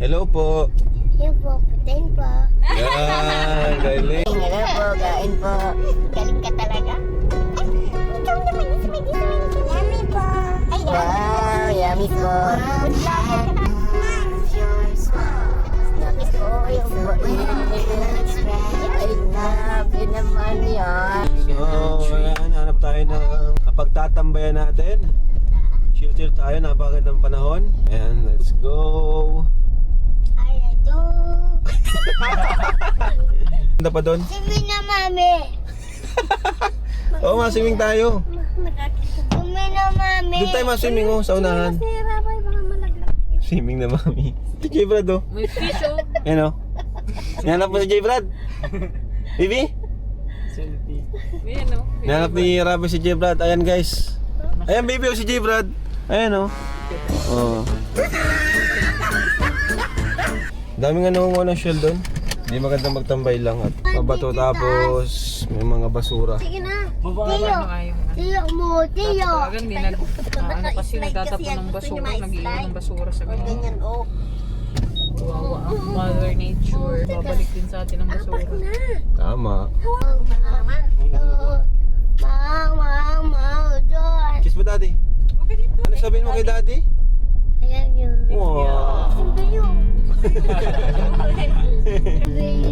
Hello po. Hello po, putin po. Yan, galing. Hello po, gain po. Galing ka talaga? Ay, ikaw naman is may design. Yummy po. Ay, wow, yummy po. Good luck. Yummy po, yung po. Ay, grabe naman yan. So, ayan, hanap tayo ng pagtatambayan natin. Chill tayo, napakagandang panahon. Ayan, let's go. Ay, ito. Ganda pa doon? Swimming na, mami. Oo, maswimming tayo. Swimming na, mami. Doon tayo maswimming sa unahan. Swimming na, mami. Ito J. Brad, oh. May fish, oh. Yan, oh. Nahanap mo si J. Brad? Bibi? Ayan, oh. Nahanap ni Rabi si J. Brad. Ayan, guys. Ayan, baby, oh, si J. Brad. Ayan, oh. Oh. Daming nangunguha ng shell doon. Hindi magandang magtambay lang at mabato tapos may mga basura. Sige na. Mababa Tiyo. na ngayon. Tiyo mo, tiyo. Talagang di nag... ano kasi nagtatapon ng basura, nag-iwan ng basura sa ganyan. Ganyan, oh. Kawawa ang Mother Nature. Babalik din sa atin ang basura. Tama. John. Kiss mo, daddy. Okay dito. Ano sabihin mo kay daddy? I love you. Wow. Siyempre yun.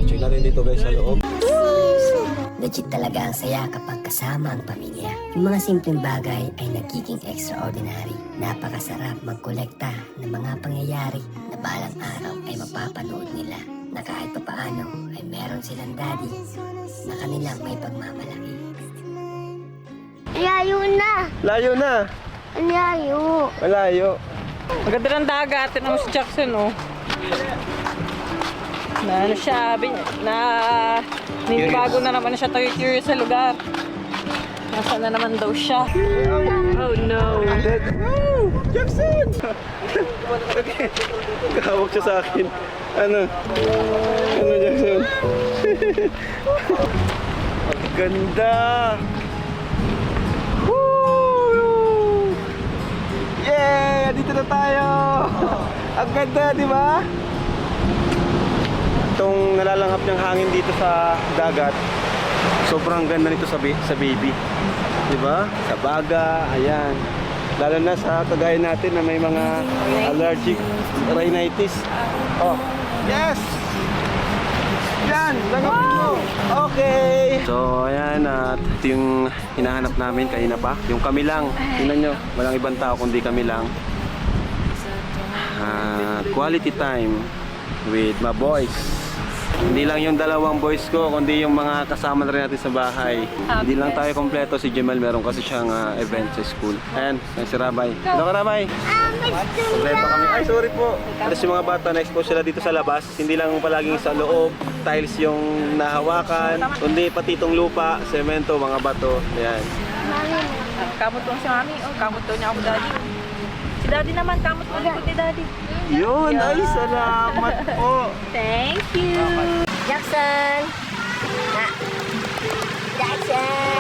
Check natin dito guys sa loob. Legit talaga ang saya kapag kasama ang pamilya. Yung mga simpleng bagay ay nagiging extraordinary. Napakasarap magkolekta ng mga pangyayari na balang araw ay mapapanood nila na kahit papaano ay meron silang daddy na kanilang may pagmamalaki. Layo na. Layo na. Layo. Malayo. Ang ganda ng dagat. Tignan mo si Jackson, oh. Na ano siya, ninibago na naman siya tayo curious sa lugar. Nasaan na naman daw siya? Oh no! Jackson! Kahawak siya sa akin. Ano? Ano, Jackson? Ang ganda! Woo! Yeah! Dito na tayo! Ang ganda, di ba? Itong nalalanghap niyang hangin dito sa dagat, sobrang ganda nito sa baby. Di ba? Sa baga, ayan. Lalo na sa kagaya natin na may mga allergic rhinitis. Oh, yes! Yan! Langhap mo! Okay! So, ayan. At ito yung hinahanap namin kanina pa. Yung kami lang. Tingnan nyo, walang ibang tao kundi kami lang. Quality time with my boys. Hindi lang yung dalawang boys ko, kundi yung mga kasama na rin natin sa bahay. Hindi lang tayo kompleto. Si Jemel meron kasi siyang event sa school. Ayan, si Rabay. Hello ka, Rabay. Kompleto kami. Ay, sorry po. Tapos yung mga bata na-expose sila dito sa labas. Hindi lang palaging sa loob, tiles yung nahawakan, kundi pati itong lupa, semento, mga bato. Ayan. Kamot daw si mami. Oh, kamot daw niya ako daddy. Si daddy naman, kamot mo likod ni daddy. Yun, ay salamat po. Thank you. Jackson. Jackson.